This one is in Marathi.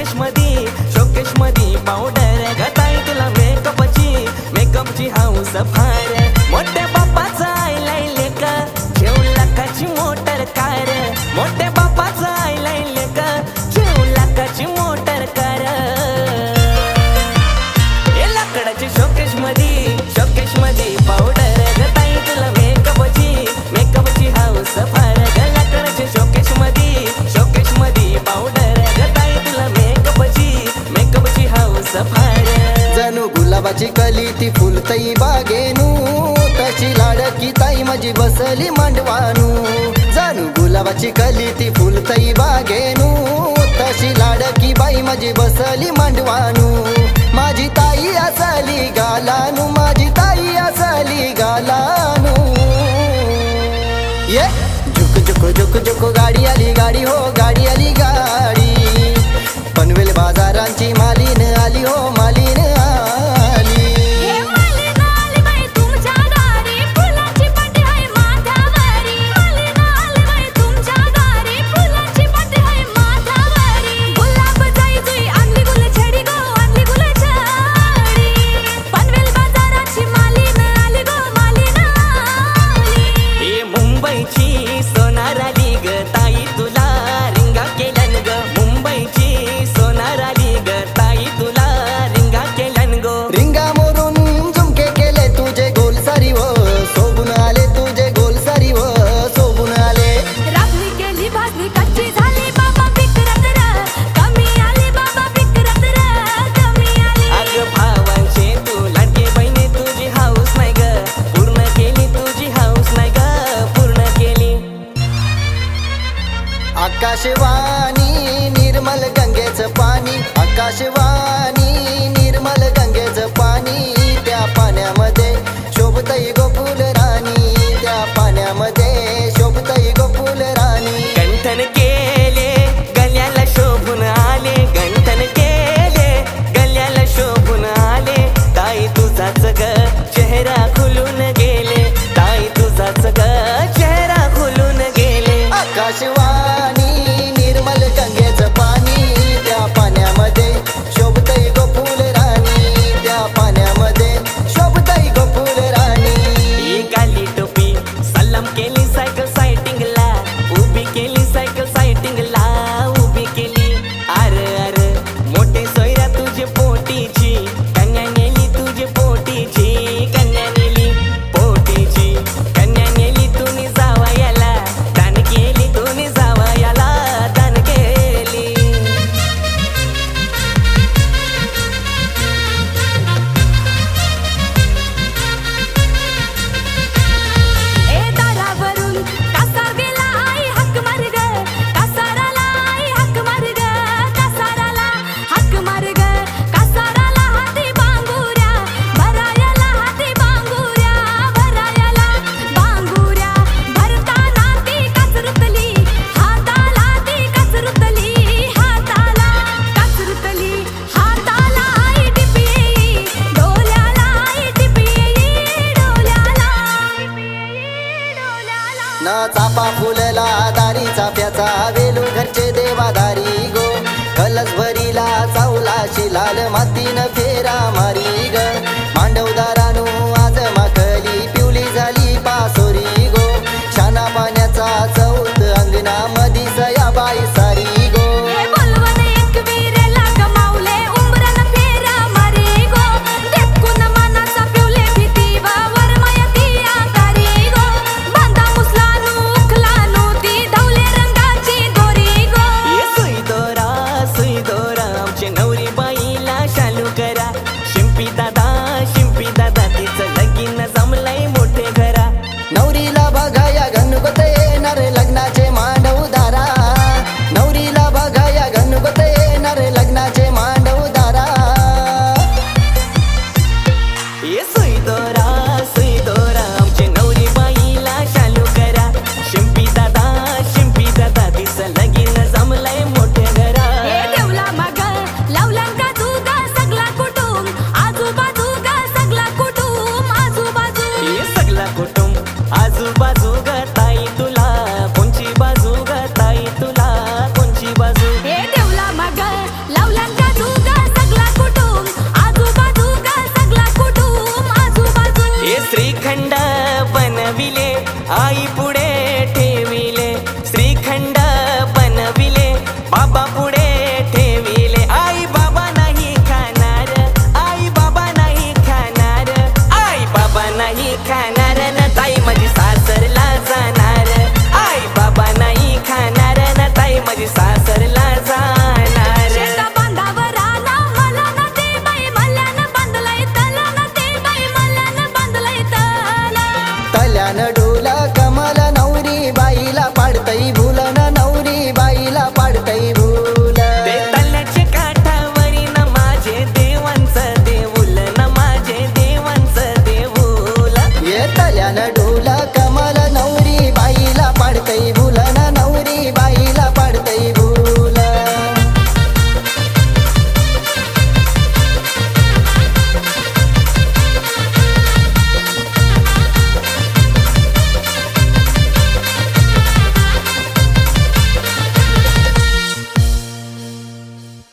शोकेश मधी पावडर गताई तुला मेकअपची हाऊस फार मोठ्या बापाचा आईलाय लेका ठेव लाखाची मोटर कार मोठ्या बापाचा आईलाय लेका ठेव लाखाची मोटर कार हे लाकडाची शोकेश मधी पावडर गताई तुला मेकअपची हाऊस फार लाकडाची शोकेश मधी पावडर गताई तुला मेकअपची हाऊस फार जणू गुलाबाची कली ती फुलतई बागेनू तशी लाडकी ताई माझी बसली मांडवानू जणू गुलाबाची कली ती फुलतई बागेनू तशी लाडकी बाई माझी बसली मांडवानू माझी ताई असली गालानू माझी ताई असली गालानू ये झुक झुक झुक झुक गाडी आली गाडी हो गाडी आली गाडी पनवेल बाजारांची मालीन आली हो मालीन आली मुंबईची सोनार आली ग ताई तुला रिंगा केल्यान ग मुंबईची सोनार आली ग ताई तुला रिंगा केल्यान गो रिंगा मोरून झुमके केले तुझे गोल सारी व सोबून आले तुझे गोल सारी व सोबून आले राबली केली भाजली कच्ची झाली बाबा विक्रत र कमी आली बाबा विक्रत र कमी आली अग भावांचे तू लाडके बहिणी तुझी हाऊस नाही ग पूर्ण केली तुझी हाऊस नाही ग पूर्ण केली आकाशवाणी निर्मल गंगेचं पाणी आकाशवाणी निर्मल गंगेचं पाणी त्या पाण्यामध्ये शोभतई गोकुल राणी त्या पाण्यामध्ये शोभतई गोकुल राणी गंठन केले गल्याला शोभून आले गंठन केले गल्याला शोभून आले ताई तुझाच ग चेहरा खुलून गेले ताई तुझाच ग चेहरा खुलून गेले आकाशवाणी निर्मल गंगेचं पाणी त्या पाण्यामध्ये शोभतई गोकुल राणी त्या पाण्यामध्ये शोभतई गोकुल राणी ही गाली टोपी सलाम केली सायकल सायटिंगला उभी केली सायकल सायटिंगला उभी केली अर मोठे सोयरा तुझे पोटीची कन्या नेली तुझे पोटीची कन्या नेली पोटीची कन्या नेली तुम्ही जावा याला दान केली तुम्ही जावा याला दान केली ए दारावरून कासार गेला आई हक मार ग कासाराला आई हक मार ग कासाराला हक मार ग कासाराला हाती बांगुऱ्या भरायाला हाती बांगुऱ्या भरायाला बांगुऱ्या भरताना ती काचरुतली हाताला ती काचरुतली हाताला काचरुतली हाताला आई टिपी येई डोल्याला आई टिपी येई डोल्याला ना चापा फुलला दारी चाफ्याचा वेलू घरचे देवादारी गो कलस भरीला चावलाशी लाल मातीन फेरा मारी ग मांडवदारानू आज माखली पिवली झाली पासोरी गो शाना पाण्याचा चौथ अंगणा मधी सयाबाई सारी गो हे बोलवन एक वीरेला गमावले उंबराला फेरा मारी गो देखून मनाचा पिवले भीती वर मायती आकारी गो बांधा मुसलानू उखलानू ती धवले रंगाची दोरी गो सुई दोरा आमचे नवरी बाईला शालू करा शिंपी गल्यानं ढोला कमाल नवरी बाईला पाडतई भुलन